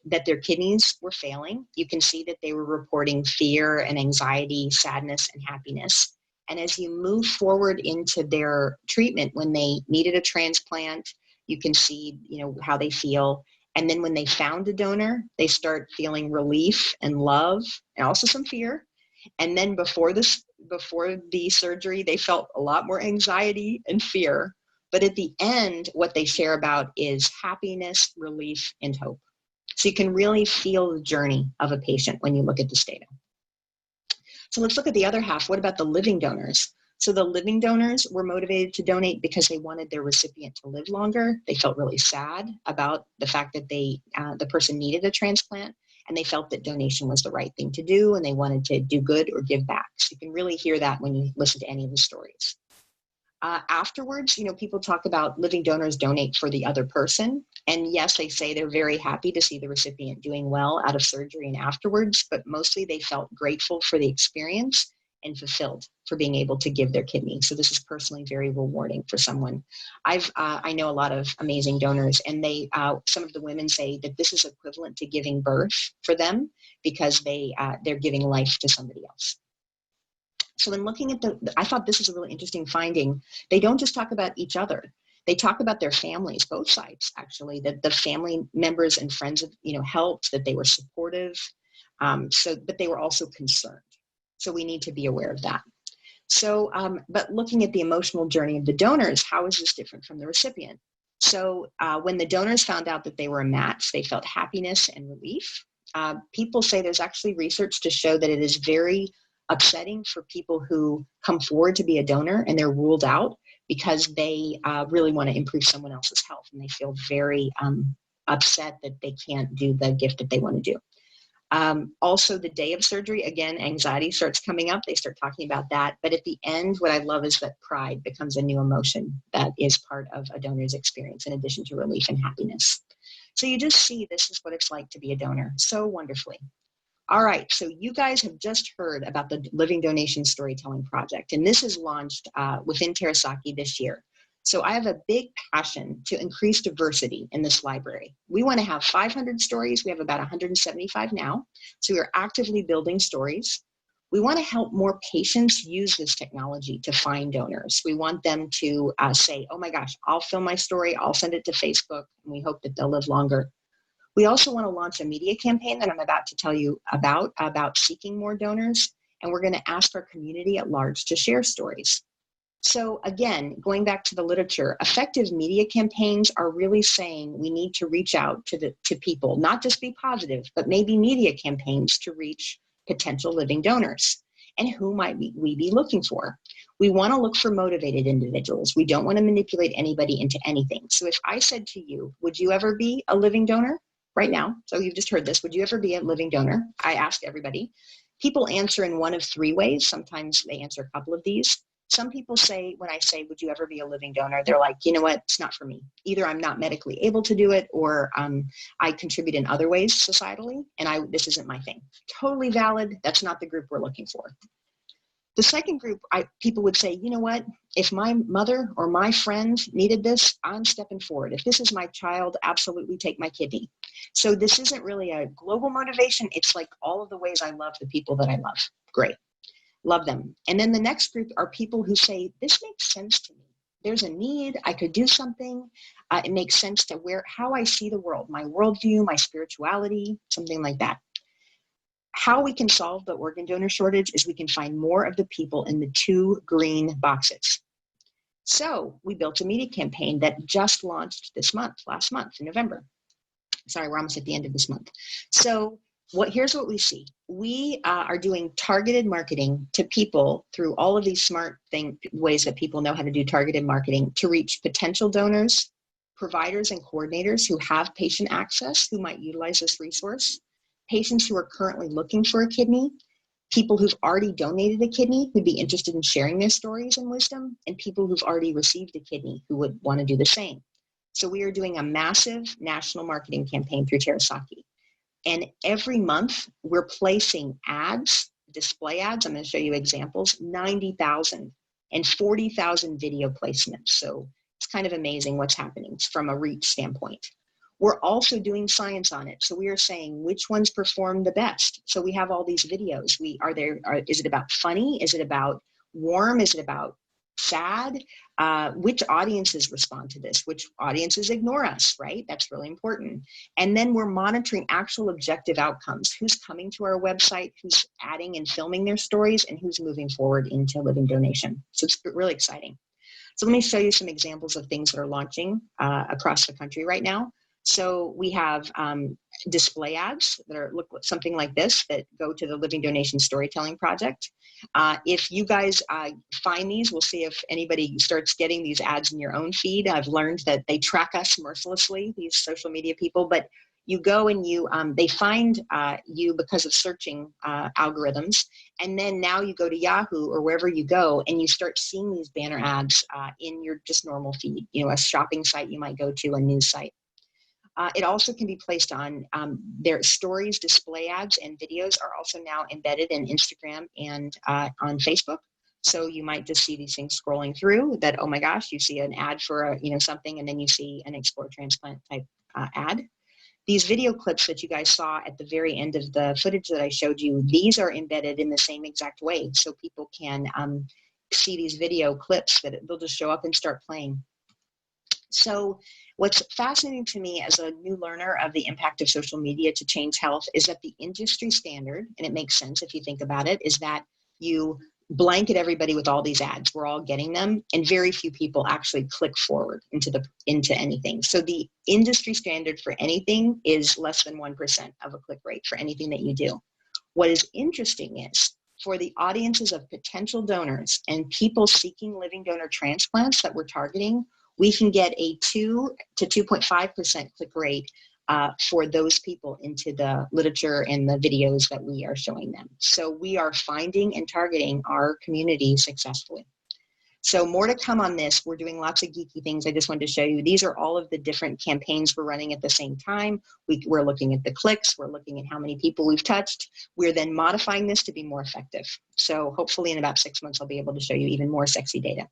that their kidneys were failing, you can see that they were reporting fear and anxiety, sadness, and happiness. And as you move forward into their treatment, when they needed a transplant, you can see, how they feel. And then when they found a donor, they start feeling relief and love and also some fear. And then before the surgery, they felt a lot more anxiety and fear. But at the end, what they share about is happiness, relief, and hope. So you can really feel the journey of a patient when you look at this data. So let's look at the other half. What about the living donors? So the living donors were motivated to donate because they wanted their recipient to live longer. They felt really sad about the fact that the person needed a transplant, and they felt that donation was the right thing to do, and they wanted to do good or give back. So you can really hear that when you listen to any of the stories. Afterwards, people talk about living donors donate for the other person. And yes, they say they're very happy to see the recipient doing well out of surgery and afterwards, but mostly they felt grateful for the experience and fulfilled for being able to give their kidney. So this is personally very rewarding for someone. I know a lot of amazing donors, and some of the women say that this is equivalent to giving birth for them because they're giving life to somebody else. So in looking at I thought this is a really interesting finding. They don't just talk about each other. They talk about their families, both sides actually, that the family members and friends helped, that they were supportive, but they were also concerned. So we need to be aware of that. So, but looking at the emotional journey of the donors, how is this different from the recipient? So when the donors found out that they were a match, they felt happiness and relief. People say there's actually research to show that it is very upsetting for people who come forward to be a donor and they're ruled out because they really want to improve someone else's health, and they feel very upset that they can't do the gift that they want to do. Also, the day of surgery, again, anxiety starts coming up. They start talking about that. But at the end, what I love is that pride becomes a new emotion that is part of a donor's experience in addition to relief and happiness. So you just see this is what it's like to be a donor so wonderfully. All right, so you guys have just heard about the Living Donation Storytelling Project, and this is launched within Terasaki this year. So I have a big passion to increase diversity in this library. We want to have 500 stories. We have about 175 now. So we're actively building stories. We want to help more patients use this technology to find donors. We want them to say, oh my gosh, I'll film my story, I'll send it to Facebook, and we hope that they'll live longer. We also want to launch a media campaign that I'm about to tell you about seeking more donors, and we're going to ask our community at large to share stories. So again, going back to the literature, effective media campaigns are really saying we need to reach out to people, not just be positive, but maybe media campaigns to reach potential living donors. And who might we be looking for? We want to look for motivated individuals. We don't want to manipulate anybody into anything. So if I said to you, would you ever be a living donor? Right now, so you've just heard this, would you ever be a living donor? I asked everybody. People answer in one of three ways. Sometimes they answer a couple of these. Some people say, when I say, would you ever be a living donor? They're like, you know what, it's not for me. Either I'm not medically able to do it, or I contribute in other ways societally, and this isn't my thing. Totally valid. That's not the group we're looking for. The second group, people would say, you know what, if my mother or my friend needed this, I'm stepping forward. If this is my child, absolutely take my kidney. So this isn't really a global motivation. It's like all of the ways I love the people that I love. Great. Love them. And then the next group are people who say, this makes sense to me. There's a need. I could do something. It makes sense to how I see the world, my worldview, my spirituality, something like that. How we can solve the organ donor shortage is we can find more of the people in the 2 green boxes. So we built a media campaign that just launched this month, last month in November. Sorry, we're almost at the end of this month. So here's what we see. We are doing targeted marketing to people through all of these smart ways that people know how to do targeted marketing to reach potential donors, providers and coordinators who have patient access who might utilize this resource, patients who are currently looking for a kidney, people who've already donated a kidney who'd be interested in sharing their stories and wisdom, and people who've already received a kidney who would want to do the same. So we are doing a massive national marketing campaign through Terasaki. And every month we're placing ads, display ads, I'm going to show you examples, 90,000 and 40,000 video placements. So it's kind of amazing what's happening from a reach standpoint. We're also doing science on it. So we are saying which ones perform the best. So we have all these videos. Is it about funny? Is it about warm? Is it about sad? Which audiences respond to this? Which audiences ignore us, right? That's really important. And then we're monitoring actual objective outcomes. Who's coming to our website, who's adding and filming their stories, and who's moving forward into living donation. So it's really exciting. So let me show you some examples of things that are launching across the country right now. So we have display ads that look something like this that go to the Living Donation Storytelling Project. If you guys find these, we'll see if anybody starts getting these ads in your own feed. I've learned that they track us mercilessly, these social media people, but you go and they find you because of searching algorithms. And then now you go to Yahoo or wherever you go and you start seeing these banner ads in your just normal feed, a shopping site you might go to, a news site. It also can be placed on their stories, display ads, and videos are also now embedded in Instagram and on Facebook. So you might just see these things scrolling through that, oh my gosh, you see an ad for something, and then you see an Explore Transplant type ad. These video clips that you guys saw at the very end of the footage that I showed you, these are embedded in the same exact way. So people can see these video clips that they'll just show up and start playing. So what's fascinating to me as a new learner of the impact of social media to change health is that the industry standard, and it makes sense if you think about it, is that you blanket everybody with all these ads. We're all getting them, and very few people actually click forward into anything. So the industry standard for anything is less than 1% of a click rate for anything that you do. What is interesting is for the audiences of potential donors and people seeking living donor transplants that we're targeting, we can get a 2 to 2.5% click rate for those people into the literature and the videos that we are showing them. So we are finding and targeting our community successfully. So more to come on this. We're doing lots of geeky things. I just wanted to show you. These are all of the different campaigns we're running at the same time. We're looking at the clicks. We're looking at how many people we've touched. We're then modifying this to be more effective. So hopefully in about 6 months, I'll be able to show you even more sexy data.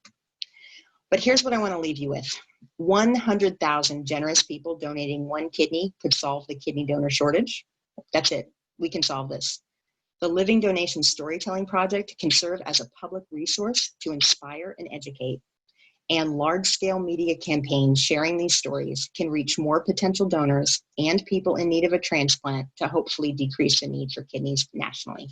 But here's what I want to leave you with. 100,000 generous people donating 1 kidney could solve the kidney donor shortage. That's it. We can solve this. The Living Donation Storytelling Project can serve as a public resource to inspire and educate. And large-scale media campaigns sharing these stories can reach more potential donors and people in need of a transplant to hopefully decrease the need for kidneys nationally.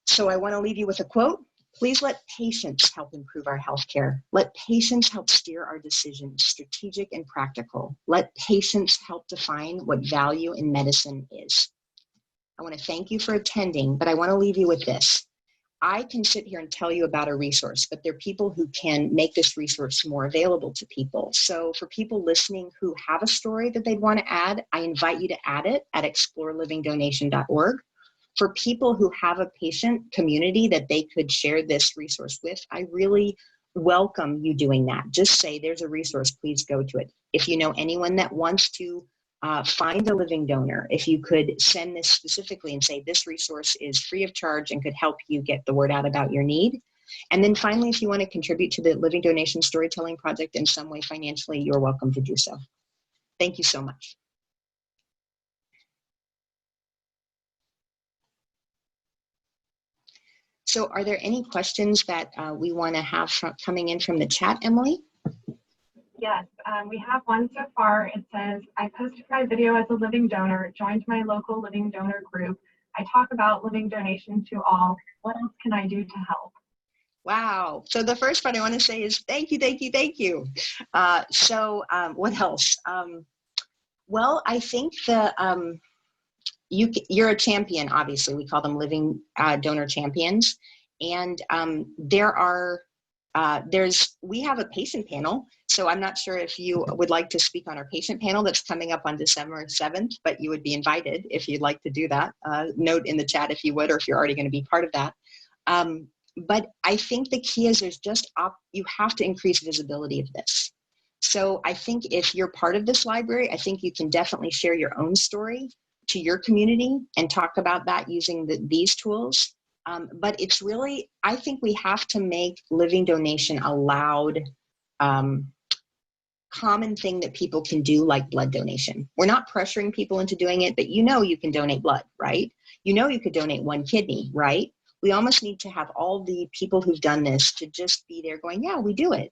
So I want to leave you with a quote. Please let patients help improve our healthcare. Let patients help steer our decisions, strategic and practical. Let patients help define what value in medicine is. I want to thank you for attending, but I want to leave you with this. I can sit here and tell you about a resource, but there are people who can make this resource more available to people. So for people listening who have a story that they'd want to add, I invite you to add it at explorelivingdonation.org. For people who have a patient community that they could share this resource with, I really welcome you doing that. Just say there's a resource, please go to it. If you know anyone that wants to find a living donor, if you could send this specifically and say this resource is free of charge and could help you get the word out about your need. And then finally, if you want to contribute to the Living Donation Storytelling Project in some way financially, you're welcome to do so. Thank you so much. So are there any questions that we want to have coming in from the chat, Emily? Yes, we have one so far. It says, I posted my video as a living donor, joined my local living donor group. I talk about living donation to all. What else can I do to help? Wow. So the first part I want to say is thank you, thank you, thank you. What else? Well, I think you're a champion, obviously. We call them living donor champions. And we have a patient panel. So I'm not sure if you would like to speak on our patient panel that's coming up on December 7th, but you would be invited if you'd like to do that. Note in the chat if you would, or if you're already going to be part of that. But I think the key is you have to increase visibility of this. So I think if you're part of this library, I think you can definitely share your own story to your community and talk about that using these tools. But it's really, I think we have to make living donation a loud, common thing that people can do, like blood donation. We're not pressuring people into doing it, but you can donate blood, right? You could donate 1 kidney, right? We almost need to have all the people who've done this to just be there going, yeah, we do it.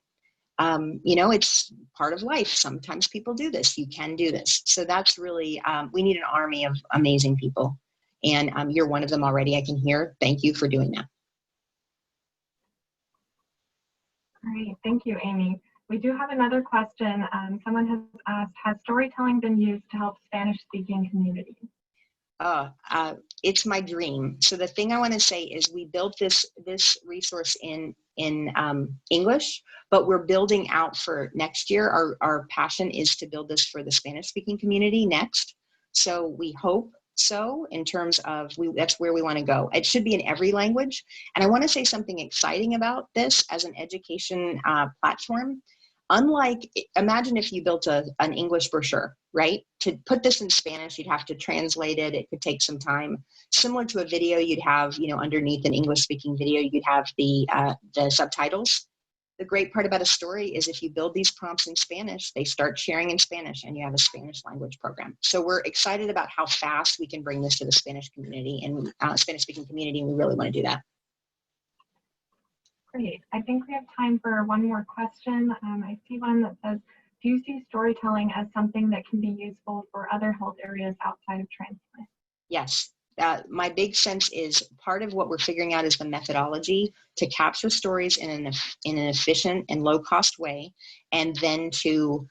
It's part of life. Sometimes people do this. You can do this. So that's really, we need an army of amazing people. And you're one of them already, I can hear. Thank you for doing that. Great. Thank you, Amy. We do have another question. Someone has asked, has storytelling been used to help Spanish-speaking communities? It's my dream. So the thing I want to say is we built this resource in English, but we're building out for next year. Our passion is to build this for the Spanish-speaking community next. So we hope so in terms of that's where we want to go. It should be in every language. And I want to say something exciting about this as an education platform. Imagine if you built an English brochure, right? To put this in Spanish, you'd have to translate it. It could take some time. Similar to a video, you'd have, underneath an English-speaking video, you'd have the subtitles. The great part about a story is if you build these prompts in Spanish, they start sharing in Spanish and you have a Spanish language program. So we're excited about how fast we can bring this to the Spanish community and Spanish-speaking community, and we really want to do that. Great. I think we have time for one more question. I see one that says, do you see storytelling as something that can be useful for other health areas outside of transplant? Yes. My big sense is part of what we're figuring out is the methodology to capture stories in an efficient and low-cost way, and then to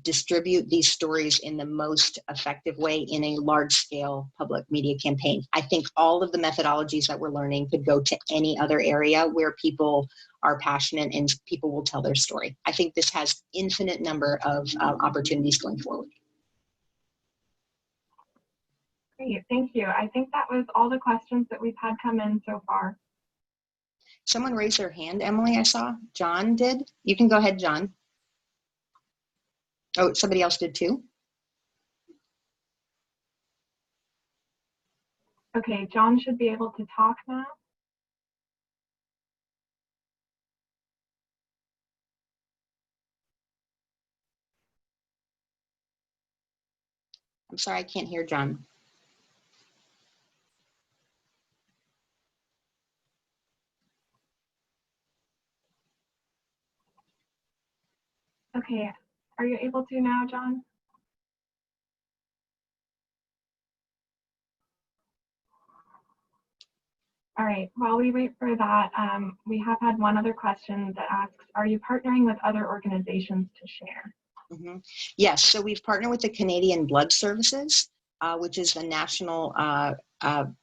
distribute these stories in the most effective way in a large-scale public media campaign. I think all of the methodologies that we're learning could go to any other area where people are passionate and people will tell their story. I think this has infinite number of opportunities going forward. Great, thank you. I think that was all the questions that we've had come in so far. Someone raised their hand, Emily, I saw. John did. You can go ahead, John. Oh, somebody else did too? Okay, John should be able to talk now. I'm sorry, I can't hear John. Okay, are you able to now, John? All right, while we wait for that, we have had one other question that asks, are you partnering with other organizations to share? Mm-hmm. Yes, so we've partnered with the Canadian Blood Services, which is the national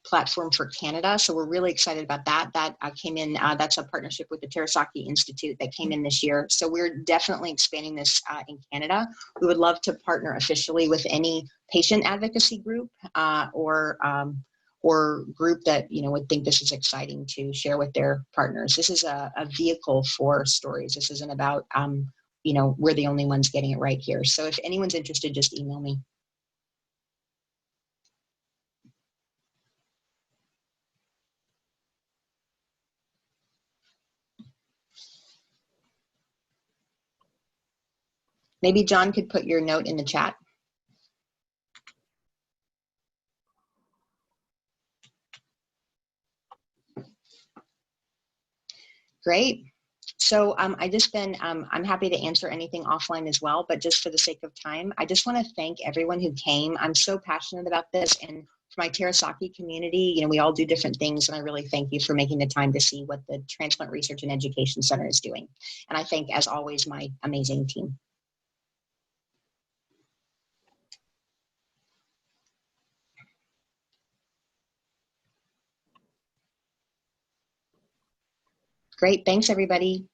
platform for Canada. So we're really excited about that. That came in, that's a partnership with the Terasaki Institute that came in this year. So we're definitely expanding this in Canada. We would love to partner officially with any patient advocacy group or group that would think this is exciting to share with their partners. This is a vehicle for stories. This isn't about we're the only ones getting it right here. So if anyone's interested, just email me. Maybe John could put your note in the chat. Great. So I'm happy to answer anything offline as well, but just for the sake of time, I just want to thank everyone who came. I'm so passionate about this, and for my Terasaki community, we all do different things, and I really thank you for making the time to see what the Transplant Research and Education Center is doing. And I thank, as always, my amazing team. Great, thanks everybody.